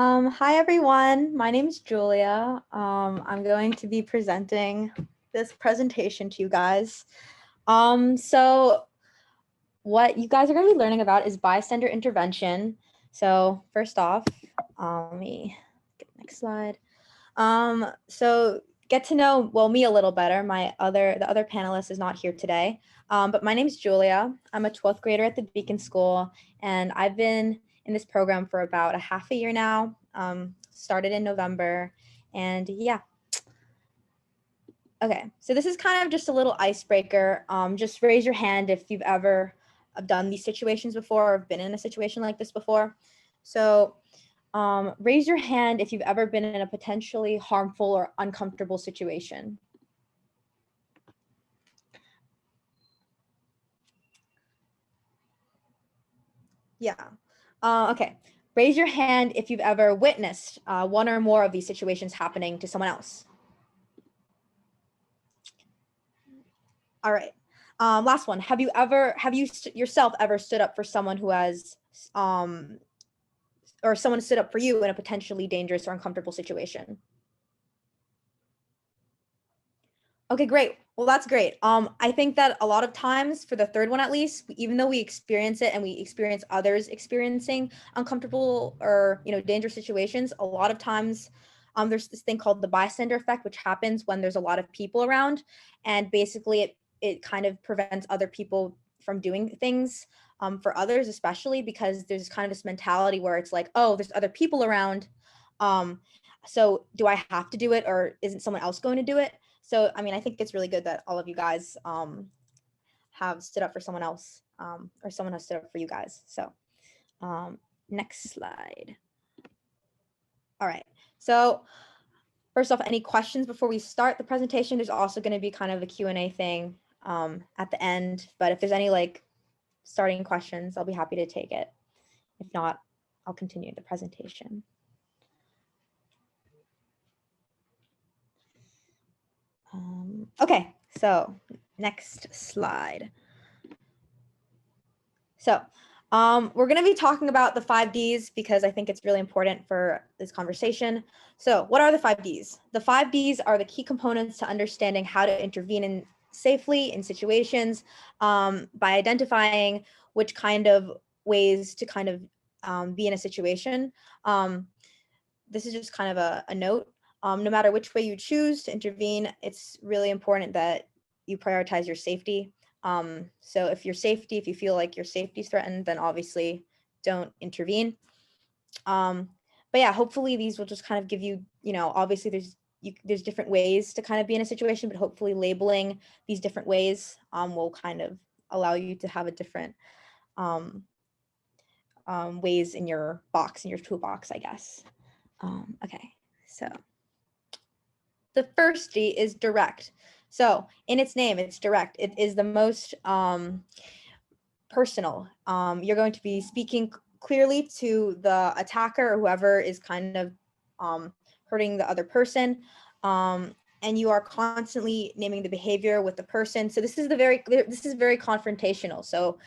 Hi everyone, my name is Julia. I'm going to be presenting this presentation to you guys. So what you guys are going to be learning about is bystander intervention. So first off, let me get the next slide. So get to know, well, me a little better. The other panelist is not here today, but my name is Julia. I'm a 12th grader at the Beacon School, and I've been in this program for about a half a year now. Started in November, and yeah. Okay, so this is kind of just a little icebreaker. Just raise your hand if you've ever done these situations before or been in a situation like this before. So raise your hand if you've ever been in a potentially harmful or uncomfortable situation. Yeah. Okay. Raise your hand if you've ever witnessed one or more of these situations happening to someone else. All right. Last one. Have you yourself ever stood up for someone who has, or someone stood up for you in a potentially dangerous or uncomfortable situation? Okay, great. Well, that's great. I think that a lot of times, for the third one at least, even though we experience it and we experience others experiencing uncomfortable or dangerous situations, a lot of times there's this thing called the bystander effect, which happens when there's a lot of people around, and basically it kind of prevents other people from doing things for others, especially because there's kind of this mentality where it's like, oh, there's other people around, so do I have to do it, or isn't someone else going to do it? So, I mean, I think it's really good that all of you guys have stood up for someone else, or someone has stood up for you guys. So next slide. All right. So first off, any questions before we start the presentation? There's also going to be kind of a Q&A thing at the end. But if there's any starting questions, I'll be happy to take it. If not, I'll continue the presentation. Okay, so next slide. So we're going to be talking about the 5 Ds because I think it's really important for this conversation. So what are the 5 Ds? The 5 Ds are the key components to understanding how to intervene safely in situations by identifying which kind of ways to kind of be in a situation. This is just kind of a note. No matter which way you choose to intervene, it's really important that you prioritize your safety. So if you feel like your safety is threatened, then obviously don't intervene. But yeah, hopefully these will just kind of give you, obviously there's different ways to kind of be in a situation, but hopefully labeling these different ways will kind of allow you to have a different ways in your toolbox, I guess. Okay, so the first D is direct. So in its name, it's direct. It is the most personal. You're going to be speaking clearly to the attacker or whoever is kind of hurting the other person. And you are constantly naming the behavior with the person. So this is very confrontational. So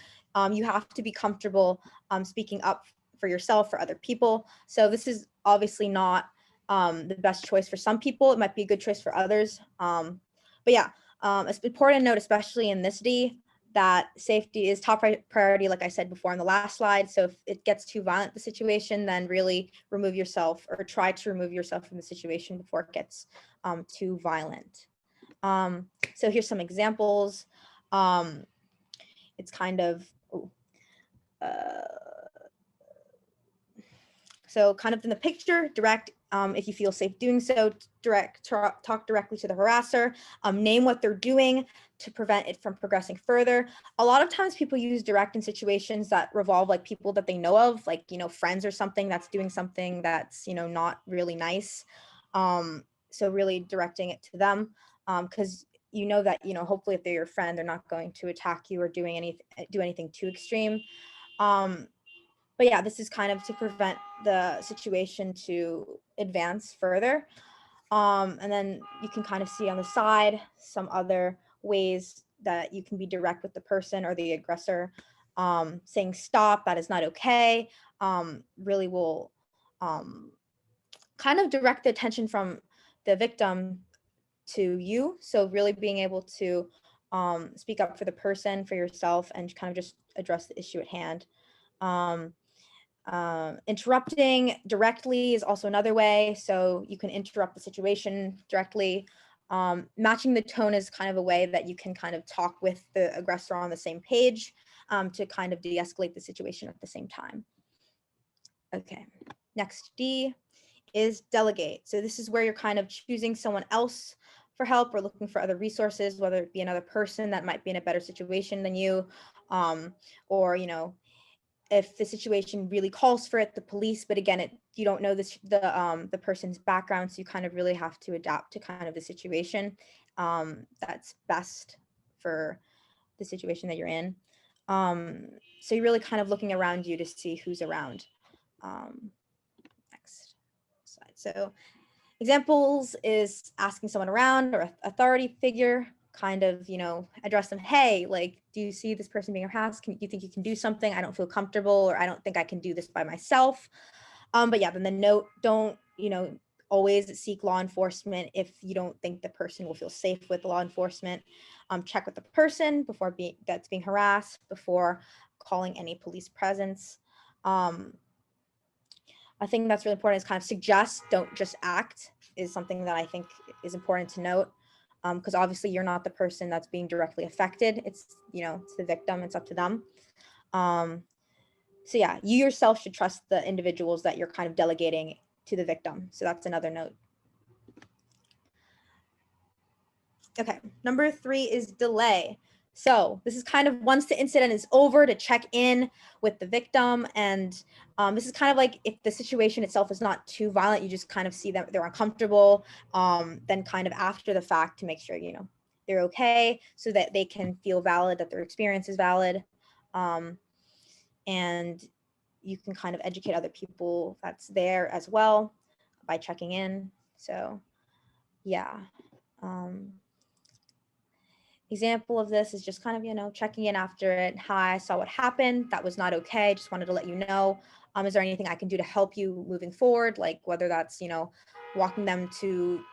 you have to be comfortable speaking up for yourself, for other people. So this is obviously not the best choice for some people. It might be a good choice for others. But yeah, it's important to note, especially in this D, that safety is top priority, like I said before on the last slide. So if it gets too violent, the situation, then really remove yourself or try to remove yourself from the situation before it gets too violent. So here's some examples. It's kind of, so kind of in the picture, direct, if you feel safe doing so, talk directly to the harasser, name what they're doing to prevent it from progressing further. A lot of times people use direct in situations that revolve like people that they know of, like, friends or something that's doing something that's, not really nice. So really directing it to them, because that, hopefully if they're your friend, they're not going to attack you or do anything too extreme. But yeah, this is kind of to prevent the situation to advance further. And then you can kind of see on the side some other ways that you can be direct with the person or the aggressor. Saying stop, that is not okay, really will kind of direct the attention from the victim to you. So really being able to speak up for the person, for yourself, and kind of just address the issue at hand. Um, Interrupting directly is also another way. So you can interrupt the situation directly. Matching the tone is kind of a way that you can kind of talk with the aggressor on the same page to kind of de-escalate the situation at the same time. Okay, next D is delegate. So this is where you're kind of choosing someone else for help or looking for other resources, whether it be another person that might be in a better situation than you, or if the situation really calls for it, the police. But again, you don't know the person's background, so you kind of really have to adapt to kind of the situation that's best for the situation that you're in. So you're really kind of looking around you to see who's around. Next slide. So examples is asking someone around or authority figure, kind of, address them. Hey, like, do you see this person being harassed? Do you think you can do something? I don't feel comfortable, or I don't think I can do this by myself. But yeah, then the note, don't, always seek law enforcement if you don't think the person will feel safe with law enforcement. Check with the person that's being harassed before calling any police presence. A thing that's really important is kind of suggest, don't just act, is something that I think is important to note. Because obviously you're not the person that's being directly affected. It's, it's the victim, it's up to them. So yeah, you yourself should trust the individuals that you're kind of delegating to the victim. So that's another note. Okay, number 3 is delay. So this is kind of once the incident is over, to check in with the victim. And this is kind of like if the situation itself is not too violent, you just kind of see that they're uncomfortable. Then kind of after the fact to make sure, they're okay, so that they can feel valid, that their experience is valid. And you can kind of educate other people that's there as well by checking in. So yeah. Example of this is just kind of, checking in after it. Hi, I saw what happened. That was not okay. Just wanted to let you know. Is there anything I can do to help you moving forward? Like whether that's, walking them to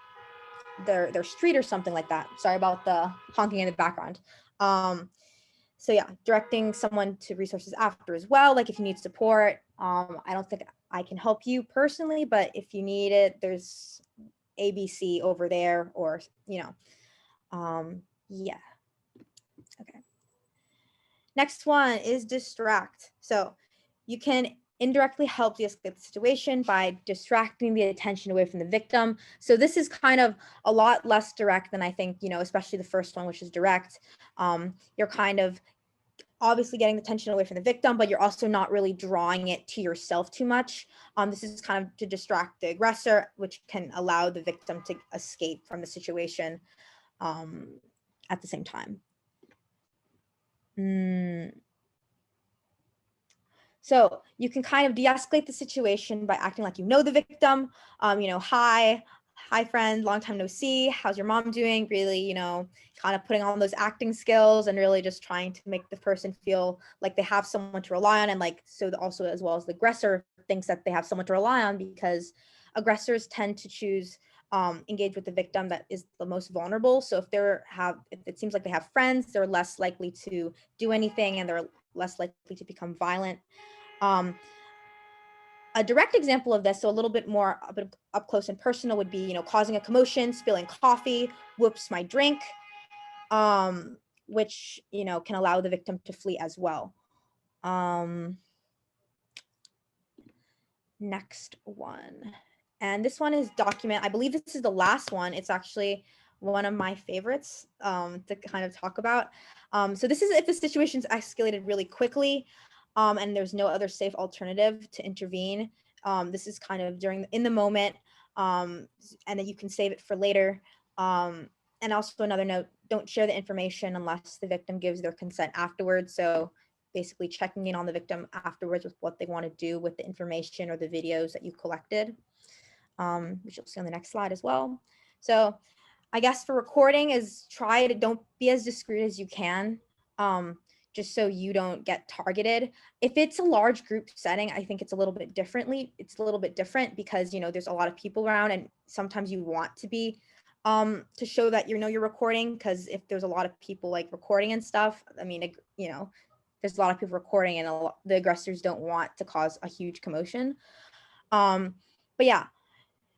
their street or something like that. Sorry about the honking in the background. So yeah, directing someone to resources after as well. Like if you need support, I don't think I can help you personally, but if you need it, there's ABC over there, or, yeah. Okay. Next one is distract. So you can indirectly help de-escalate the situation by distracting the attention away from the victim. So this is kind of a lot less direct than I think, especially the first one, which is direct. You're kind of obviously getting the attention away from the victim, but you're also not really drawing it to yourself too much. This is kind of to distract the aggressor, which can allow the victim to escape from the situation at the same time. So you can kind of de-escalate the situation by acting like you know the victim. Hi friend, long time no see. How's your mom doing? Really, kind of putting on those acting skills and really just trying to make the person feel like they have someone to rely on, and like so also as well as the aggressor thinks that they have someone to rely on, because aggressors tend to choose engage with the victim that is the most vulnerable. So if it seems like they have friends, they're less likely to do anything, and they're less likely to become violent. A direct example of this, so a little bit more up close and personal, would be, causing a commotion, spilling coffee, whoops, my drink, which, can allow the victim to flee as well. Next one. And this one is document. I believe this is the last one. It's actually one of my favorites to kind of talk about. So this is if the situation's escalated really quickly and there's no other safe alternative to intervene. This is kind of in the moment, and then you can save it for later. And also another note, don't share the information unless the victim gives their consent afterwards. So basically checking in on the victim afterwards with what they want to do with the information or the videos that you collected, which you'll see on the next slide as well. So I guess for recording is don't be as discreet as you can. just so you don't get targeted. If it's a large group setting, I think it's a little bit different because, there's a lot of people around, and sometimes you want to be to show that you're recording, because if there's a lot of people like recording and stuff, I mean, there's a lot of people recording, and the aggressors don't want to cause a huge commotion. But yeah,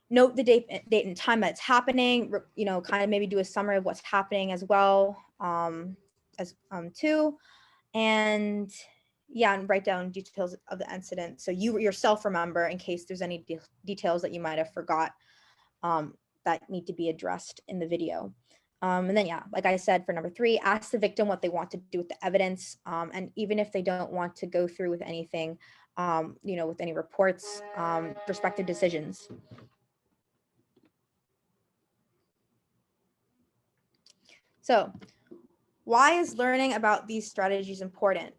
note the date and time that's happening, kind of maybe do a summary of what's happening as well, as too. And yeah, and write down details of the incident so you yourself remember, in case there's any details that you might have forgot that need to be addressed in the video. And then, yeah, like I said, for number 3, ask the victim what they want to do with the evidence. And even if they don't want to go through with anything, with any reports, respective decisions. So why is learning about these strategies important?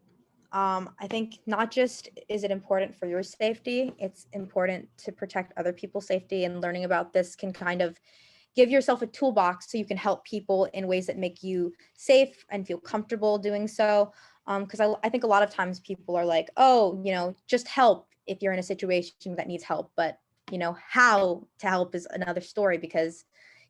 I think not just is it important for your safety, it's important to protect other people's safety, and learning about this can kind of give yourself a toolbox so you can help people in ways that make you safe and feel comfortable doing so. Because I think a lot of times people are like, oh, just help if you're in a situation that needs help. But, how to help is another story, because,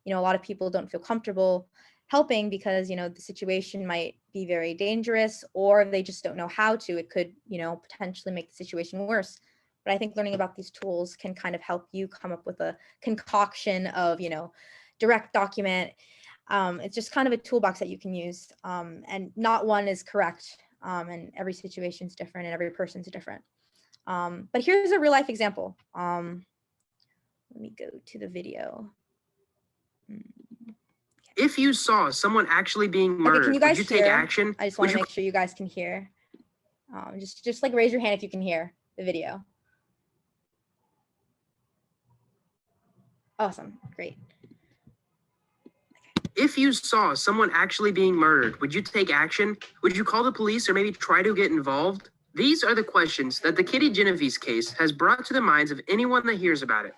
a lot of people don't feel comfortable helping because, the situation might be very dangerous, or they just don't know how to. It could, potentially make the situation worse. But I think learning about these tools can kind of help you come up with a concoction of, direct document. It's just kind of a toolbox that you can use, and not one is correct, and every situation is different and every person's different. But here's a real life example. Let me go to the video. If you saw someone actually being murdered, would you take action? I just want to make sure you guys can hear. Just like raise your hand if you can hear the video. Awesome, great. If you saw someone actually being murdered, would you take action? Would you call the police or maybe try to get involved? These are the questions that the Kitty Genovese case has brought to the minds of anyone that hears about it.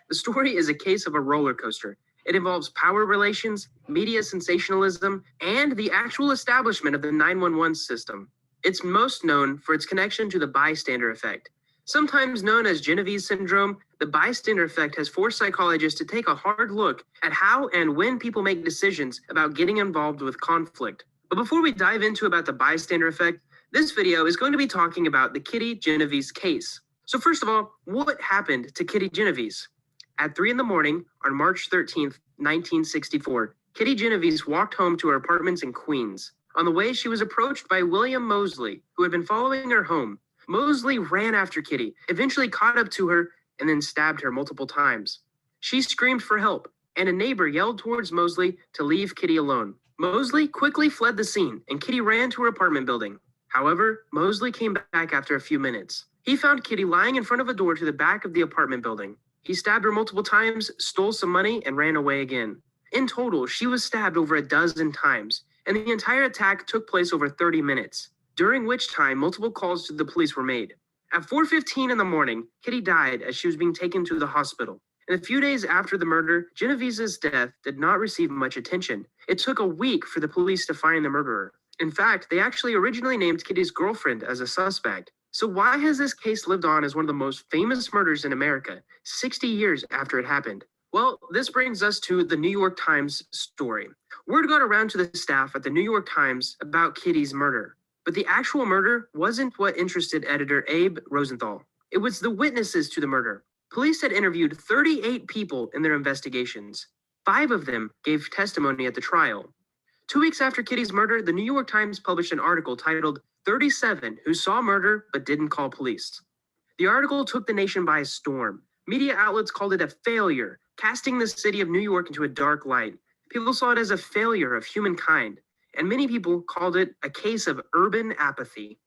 The story is a case of a roller coaster. It involves power relations, media sensationalism, and the actual establishment of the 911 system. It's most known for its connection to the Bystander Effect. Sometimes known as Genovese syndrome, the Bystander Effect has forced psychologists to take a hard look at how and when people make decisions about getting involved with conflict. But before we dive into about the Bystander Effect, this video is going to be talking about the Kitty Genovese case. So first of all, what happened to Kitty Genovese? At 3 a.m. on March 13th, 1964, Kitty Genovese walked home to her apartments in Queens. On the way, she was approached by William Mosley, who had been following her home. Mosley ran after Kitty, eventually caught up to her, and then stabbed her multiple times. She screamed for help, and a neighbor yelled towards Mosley to leave Kitty alone. Mosley quickly fled the scene, and Kitty ran to her apartment building. However, Mosley came back after a few minutes. He found Kitty lying in front of a door to the back of the apartment building. He stabbed her multiple times, stole some money, and ran away again. In total, she was stabbed over a dozen times, and the entire attack took place over 30 minutes, during which time multiple calls to the police were made. At 4:15 in the morning, Kitty died as she was being taken to the hospital. And a few days after the murder, Genovese's death did not receive much attention. It took a week for the police to find the murderer. In fact, they actually originally named Kitty's girlfriend as a suspect. So why has this case lived on as one of the most famous murders in America, 60 years after it happened? Well, this brings us to the New York Times story. Word got around to the staff at the New York Times about Kitty's murder. But the actual murder wasn't what interested editor Abe Rosenthal. It was the witnesses to the murder. Police had interviewed 38 people in their investigations. 5 of them gave testimony at the trial. 2 weeks after Kitty's murder, the New York Times published an article titled 37 Who Saw Murder But Didn't Call Police. The article took the nation by storm. Media outlets called it a failure, casting the city of New York into a dark light. People saw it as a failure of humankind, and many people called it a case of urban apathy.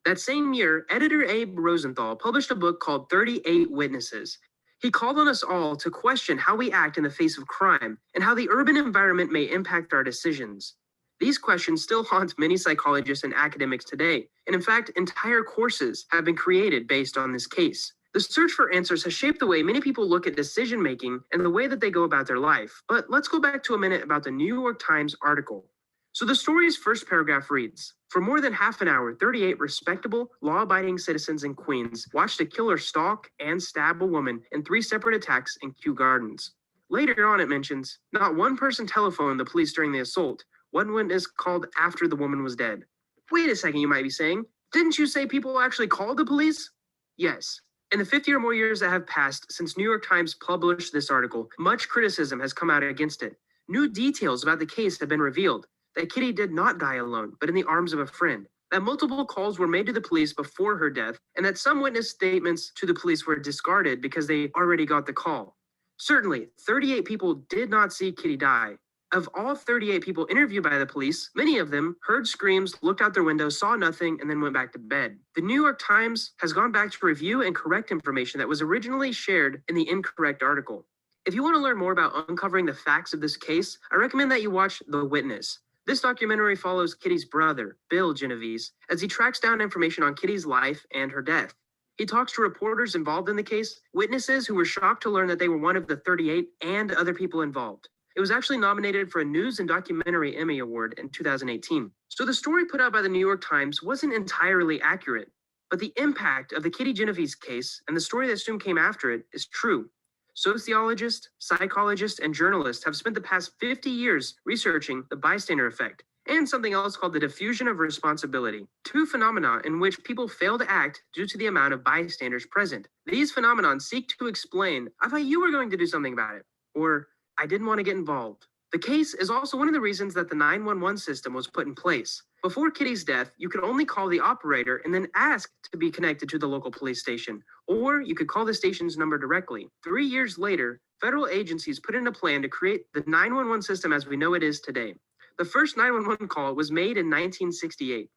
That same year, editor Abe Rosenthal published a book called 38 Witnesses. He called on us all to question how we act in the face of crime and how the urban environment may impact our decisions. These questions still haunt many psychologists and academics today, and in fact, entire courses have been created based on this case. The search for answers has shaped the way many people look at decision-making and the way that they go about their life. But let's go back to a minute about the New York Times article. So the story's first paragraph reads, For more than half an hour, 38 respectable, law-abiding citizens in Queens watched a killer stalk and stab a woman in 3 separate attacks in Kew Gardens. Later on, it mentions, not one person telephoned the police during the assault. One witness called after the woman was dead. Wait a second, you might be saying. Didn't you say people actually called the police? Yes. In the 50 or more years that have passed since New York Times published this article, much criticism has come out against it. New details about the case have been revealed. That Kitty did not die alone, but in the arms of a friend. That multiple calls were made to the police before her death, and that some witness statements to the police were discarded because they already got the call. Certainly, 38 people did not see Kitty die. Of all 38 people interviewed by the police, many of them heard screams, looked out their windows, saw nothing, and then went back to bed. The New York Times has gone back to review and correct information that was originally shared in the incorrect article. If you want to learn more about uncovering the facts of this case, I recommend that you watch The Witness. This documentary follows Kitty's brother, Bill Genovese, as he tracks down information on Kitty's life and her death. He talks to reporters involved in the case, witnesses who were shocked to learn that they were one of the 38, and other people involved. It was actually nominated for a News and Documentary Emmy Award in 2018. So the story put out by the New York Times wasn't entirely accurate, but the impact of the Kitty Genovese case and the story that soon came after it is true. Sociologists, psychologists, and journalists have spent the past 50 years researching the bystander effect and something else called the diffusion of responsibility, 2 phenomena in which people fail to act due to the amount of bystanders present. These phenomena seek to explain, I thought you were going to do something about it, or I didn't want to get involved. The case is also one of the reasons that the 911 system was put in place. Before Kitty's death, you could only call the operator and then ask to be connected to the local police station, or you could call the station's number directly. 3 years later, federal agencies put in a plan to create the 911 system as we know it is today. The first 911 call was made in 1968.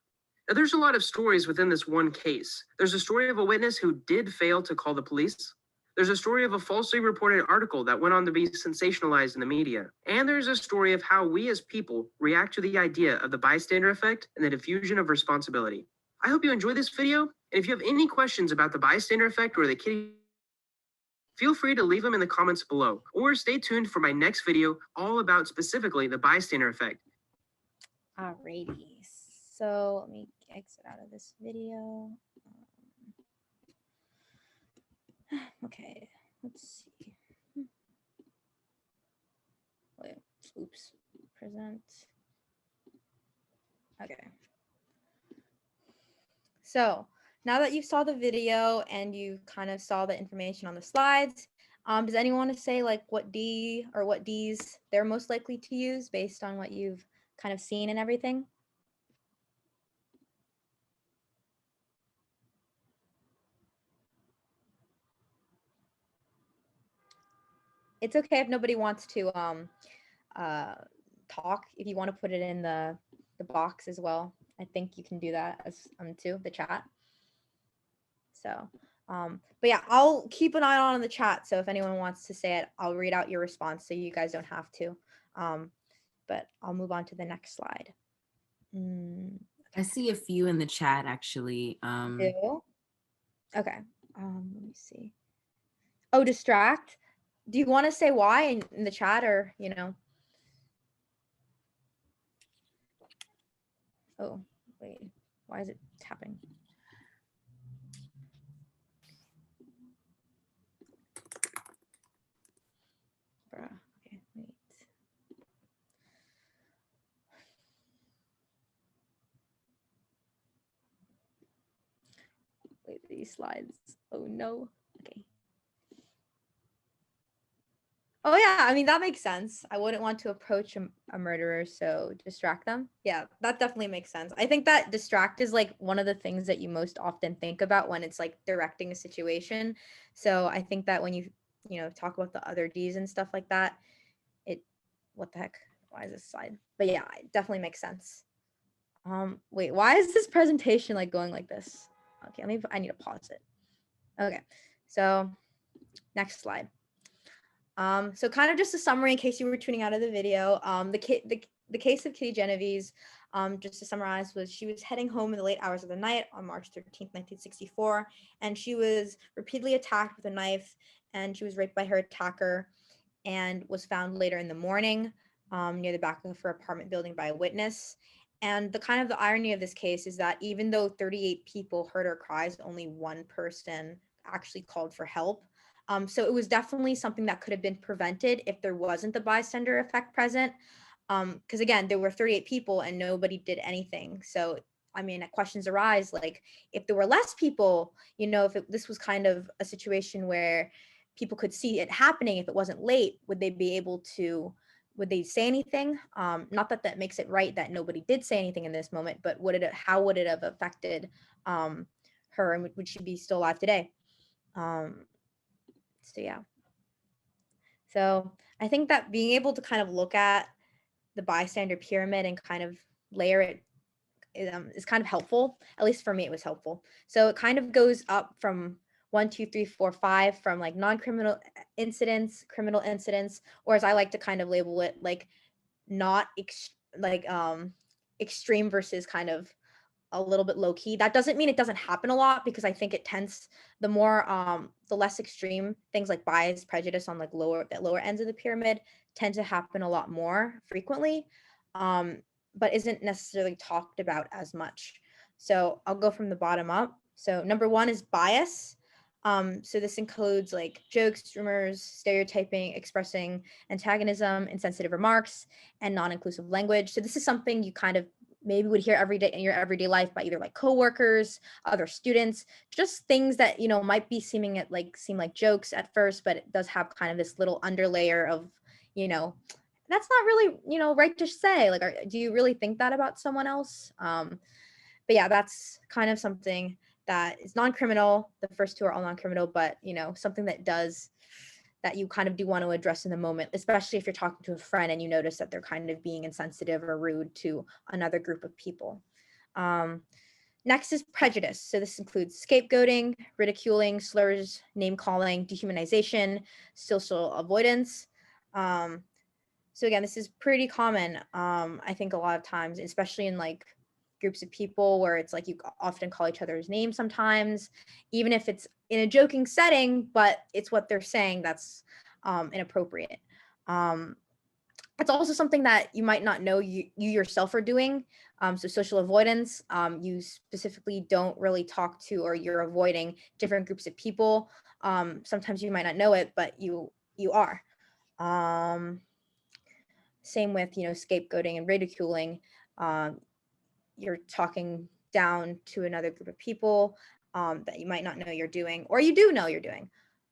Now, there's a lot of stories within this one case. There's a story of a witness who did fail to call the police. There's a story of a falsely reported article that went on to be sensationalized in the media. And there's a story of how we as people react to the idea of the bystander effect and the diffusion of responsibility. I hope you enjoy this video, and if you have any questions about the bystander effect or the Kitty, feel free to leave them in the comments below, or stay tuned for my next video all about specifically the bystander effect. Alrighty, so let me exit out of this video. Okay, let's see. Wait, oops, present. Okay. So now that you saw the video and you kind of saw the information on the slides, does anyone want to say like what D or what Ds they're most likely to use based on what you've kind of seen and everything? It's okay if nobody wants to talk. If you want to put it in the box as well, I think you can do that as too, the chat. So but yeah, I'll keep an eye on the chat, so if anyone wants to say it, I'll read out your response so you guys don't have to. But I'll move on to the next slide. I see a few in the chat actually. Do? Okay. Let me see. Oh, distract. Do you want to say why in the chat, or you know? Oh, wait. Why is it tapping? Bruh. Okay, wait. Wait, these slides. Oh no. Okay. Oh yeah, I mean that makes sense. I wouldn't want to approach a murderer, so distract them. Yeah, that definitely makes sense. I think that distract is like one of the things that you most often think about when it's like directing a situation. So I think that when you talk about the other D's and stuff like that, what the heck? Why is this slide? But yeah, it definitely makes sense. Wait, why is this presentation like going like this? Okay, I need to pause it. Okay, so next slide. So kind of just a summary in case you were tuning out of the video. The case of Kitty Genovese, just to summarize, was she was heading home in the late hours of the night on March 13th, 1964, and she was repeatedly attacked with a knife, and she was raped by her attacker and was found later in the morning near the back of her apartment building by a witness. And the kind of the irony of this case is that even though 38 people heard her cries, only one person actually called for help. So it was definitely something that could have been prevented if there wasn't the bystander effect present. Because again, there were 38 people and nobody did anything. So I mean, questions arise like if there were less people, if this was kind of a situation where people could see it happening, if it wasn't late, would they say anything? Not that that makes it right that nobody did say anything in this moment, but how would it have affected her, and would she be still alive today? So yeah. So I think that being able to kind of look at the bystander pyramid and kind of layer it is kind of helpful. At least for me, it was helpful. So it kind of goes up from 1, 2, 3, 4, 5, from like non-criminal incidents, criminal incidents, or as I like to kind of label it, like not extreme versus kind of a little bit low key. That doesn't mean it doesn't happen a lot, because I think it tends, the less extreme things like bias, prejudice on like lower ends of the pyramid tend to happen a lot more frequently, but isn't necessarily talked about as much. So I'll go from the bottom up. So number one is bias. So this includes like jokes, rumors, stereotyping, expressing antagonism, insensitive remarks, and non-inclusive language. So this is something you kind of maybe would hear every day in your everyday life by either like coworkers, other students, just things that might be seem like jokes at first, but it does have kind of this little underlayer of that's not really right to say. Like, do you really think that about someone else? But yeah, that's kind of something that is non-criminal. The first two are all non-criminal, but something that you kind of do want to address in the moment, especially if you're talking to a friend and you notice that they're kind of being insensitive or rude to another group of people. Next is prejudice. So this includes scapegoating, ridiculing, slurs, name calling, dehumanization, social avoidance. So again, this is pretty common. I think a lot of times, especially in like groups of people where it's like you often call each other's names sometimes, even if it's in a joking setting, but it's what they're saying that's inappropriate. It's also something that you might not know you yourself are doing. So social avoidance, you specifically don't really talk to, or you're avoiding different groups of people. Sometimes you might not know it, but you are. Same with scapegoating and ridiculing. You're talking down to another group of people that you might not know you're doing, or you do know you're doing.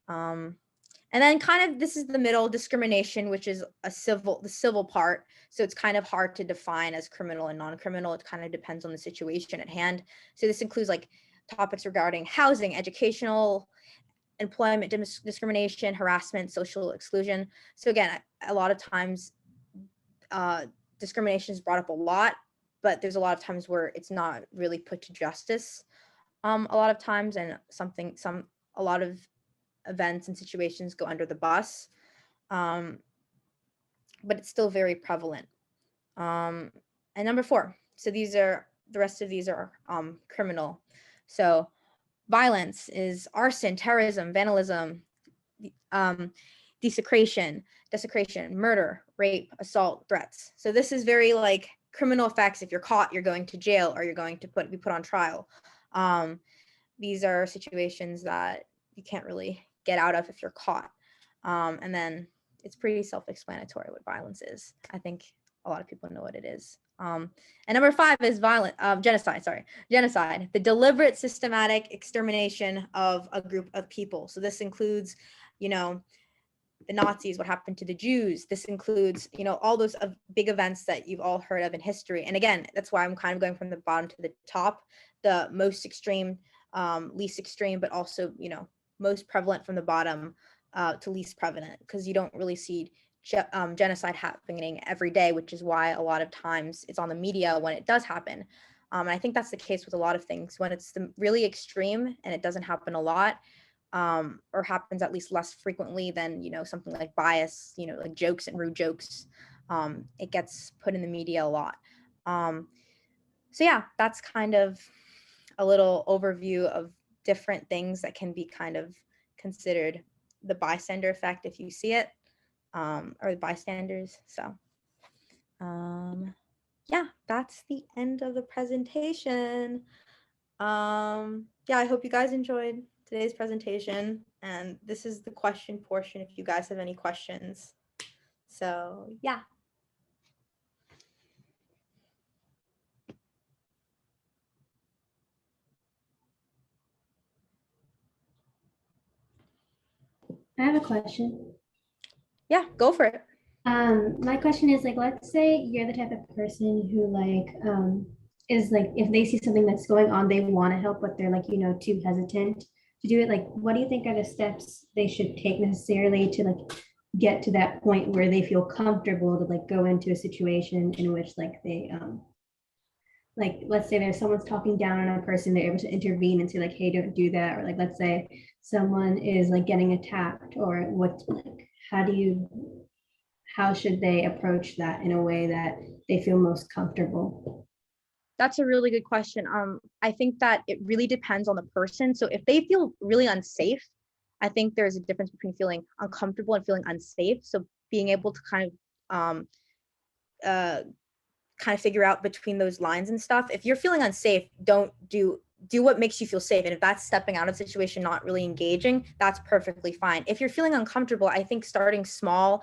And then kind of this is the middle, discrimination, which is the civil part. So it's kind of hard to define as criminal and non-criminal. It kind of depends on the situation at hand. So this includes like topics regarding housing, educational, employment discrimination, harassment, social exclusion. So again, a lot of times discrimination is brought up a lot, but there's a lot of times where it's not really put to justice a lot of times, and a lot of events and situations go under the bus, but it's still very prevalent. And number 4, so the rest of these are criminal. So violence is arson, terrorism, vandalism, desecration, murder, rape, assault, threats. So this is very like criminal effects. If you're caught, you're going to jail, or you're going to be put on trial. These are situations that you can't really get out of if you're caught. And then it's pretty self-explanatory what violence is. I think a lot of people know what it is. And number 5 is genocide, the deliberate, systematic extermination of a group of people. So this includes, the Nazis, what happened to the Jews. This includes, all those big events that you've all heard of in history. And again, that's why I'm kind of going from the bottom to the top, the most extreme, least extreme, but also, most prevalent from the bottom to least prevalent, because you don't really see genocide happening every day, which is why a lot of times it's on the media when it does happen. And I think that's the case with a lot of things. When it's really extreme and it doesn't happen a lot, or happens at least less frequently than something like bias, like jokes and rude jokes, it gets put in the media a lot. So yeah, that's kind of a little overview of different things that can be kind of considered the bystander effect if you see it, or the bystanders. So yeah, that's the end of the presentation. Yeah, I hope you guys enjoyed today's presentation, and this is the question portion if you guys have any questions. So yeah. I have a question. Yeah, go for it. My question is like, let's say you're the type of person who is like, if they see something that's going on, they want to help, but they're like, too hesitant to do it. Like, what do you think are the steps they should take necessarily to like get to that point where they feel comfortable to like go into a situation in which like let's say there's someone's talking down on a person, they're able to intervene and say like, hey, don't do that. Or like, let's say someone is like getting attacked, or what's like, how should they approach that in a way that they feel most comfortable? That's a really good question. I think that it really depends on the person. So if they feel really unsafe, I think there's a difference between feeling uncomfortable and feeling unsafe. So being able to uh, kind of figure out between those lines and stuff. If you're feeling unsafe, don't do what makes you feel safe. And if that's stepping out of the situation, not really engaging, that's perfectly fine. If you're feeling uncomfortable, I think starting small,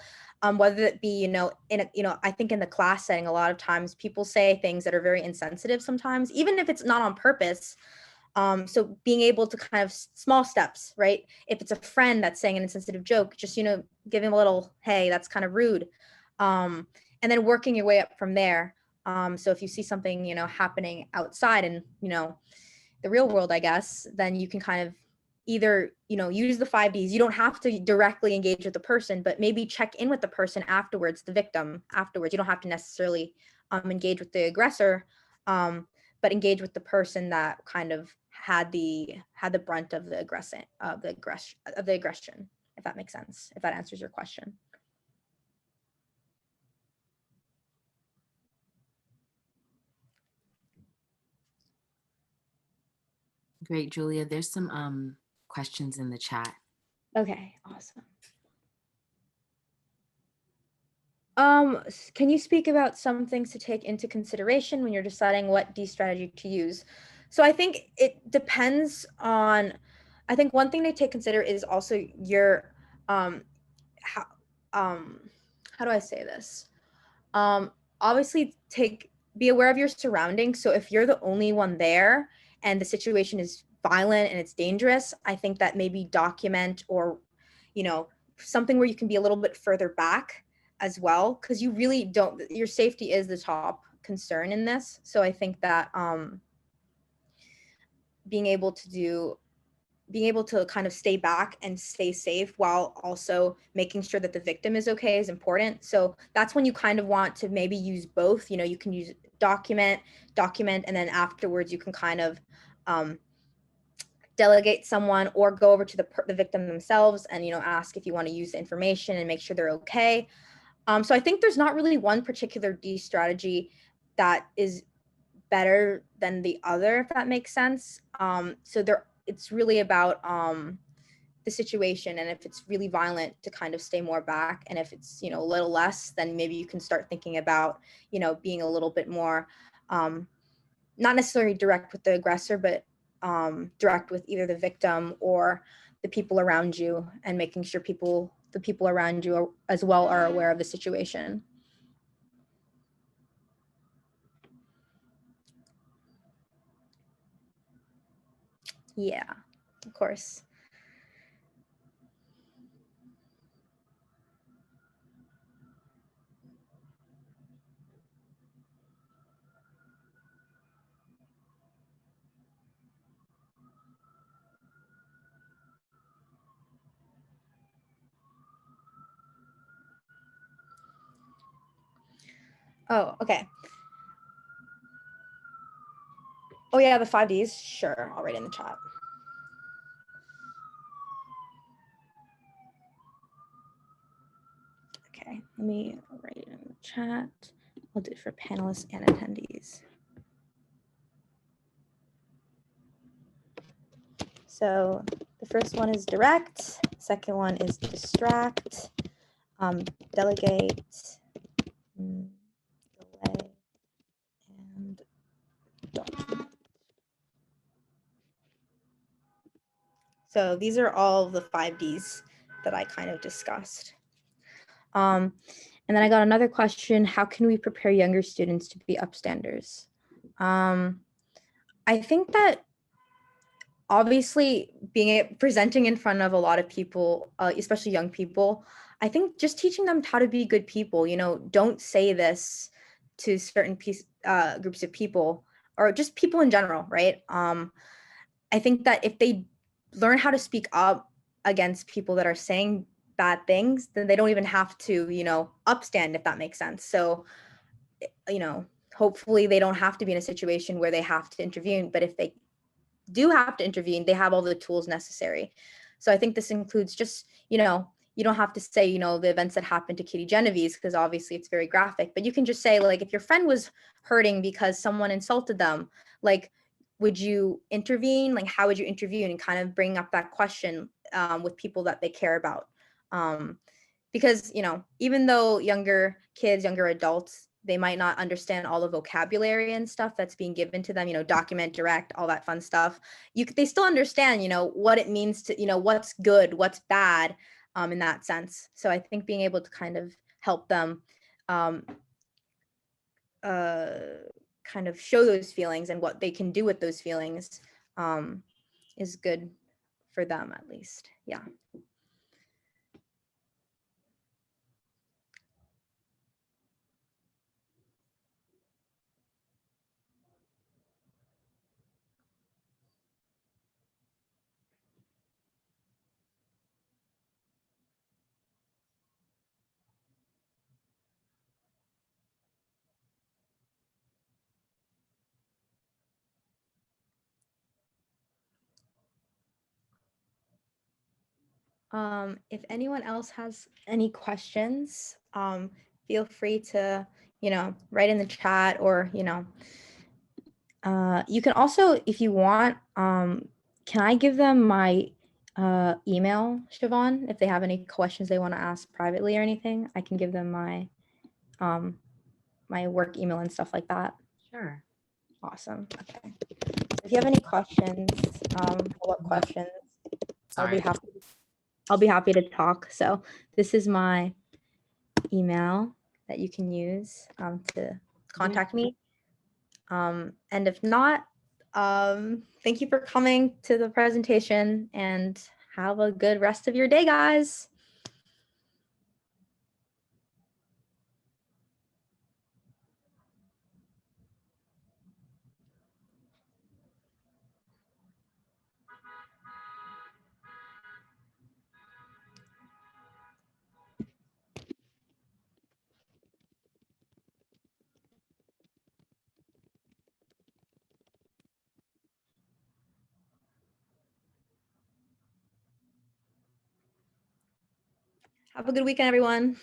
whether it be, I think in the class setting, a lot of times people say things that are very insensitive sometimes, even if it's not on purpose. So being able to kind of small steps, right? If it's a friend that's saying an insensitive joke, just, give him a little, hey, that's kind of rude. And then working your way up from there. So if you see something, happening outside and, the real world, I guess, then you can kind of either, use the 5Ds. You don't have to directly engage with the person, but maybe check in with the person afterwards, the victim afterwards. You don't have to necessarily engage with the aggressor, but engage with the person that kind of had the brunt of the aggression, if that makes sense, if that answers your question. Great, Julia. There's some questions in the chat. Okay, awesome. Can you speak about some things to take into consideration when you're deciding what D strategy to use? So I think it depends on, I think one thing to consider is also your, how, how do I say this? Obviously be aware of your surroundings. So if you're the only one there and the situation is violent and it's dangerous, I think that maybe document, or, something where you can be a little bit further back as well, because you really don't, your safety is the top concern in this. So I think that being able to kind of stay back and stay safe while also making sure that the victim is okay is important. So that's when you kind of want to maybe use both. You can use document, and then afterwards you can kind of delegate someone or go over to the victim themselves and, ask if you want to use the information and make sure they're okay. So I think there's not really one particular D strategy that is better than the other, if that makes sense. So it's really about the situation, and if it's really violent, to kind of stay more back, and if it's, a little less, then maybe you can start thinking about, being a little bit more, not necessarily direct with the aggressor, but direct with either the victim or the people around you, and making sure the people around you as well are aware of the situation. Yeah, of course. Oh, okay. Oh yeah, the 5Ds. Sure, I'll write in the chat. Okay, let me write it in the chat. I'll do it for panelists and attendees. So the first one is direct, second one is distract, delegate, delay, So these are all the 5Ds that I kind of discussed. And then I got another question: how can we prepare younger students to be upstanders? I think that obviously presenting in front of a lot of people, especially young people, I think just teaching them how to be good people. Don't say this to certain groups of people, or just people in general, right? I think that if they learn how to speak up against people that are saying bad things, then they don't even have to, upstand, if that makes sense. So, hopefully they don't have to be in a situation where they have to intervene. But if they do have to intervene, they have all the tools necessary. So I think this includes just, you don't have to say, the events that happened to Kitty Genovese, because obviously it's very graphic, but you can just say, like, if your friend was hurting because someone insulted them, like, would you intervene? Like, how would you intervene? And kind of bring up that question with people that they care about. Because, even though younger kids, younger adults, they might not understand all the vocabulary and stuff that's being given to them, document, direct, all that fun stuff. They still understand, what it means to, what's good, what's bad, in that sense. So I think being able to kind of help them kind of show those feelings and what they can do with those feelings is good for them, at least. Yeah. If anyone else has any questions, feel free to, write in the chat, or, you can also, if you want, can I give them my email, Siobhan, if they have any questions they want to ask privately or anything? I can give them my my work email and stuff like that. Sure. Awesome. Okay. If you have any questions, follow-up questions, Sorry. I'll be happy to talk. So this is my email that you can use to contact me. And if not, thank you for coming to the presentation, and have a good rest of your day, guys. Have a good weekend, everyone.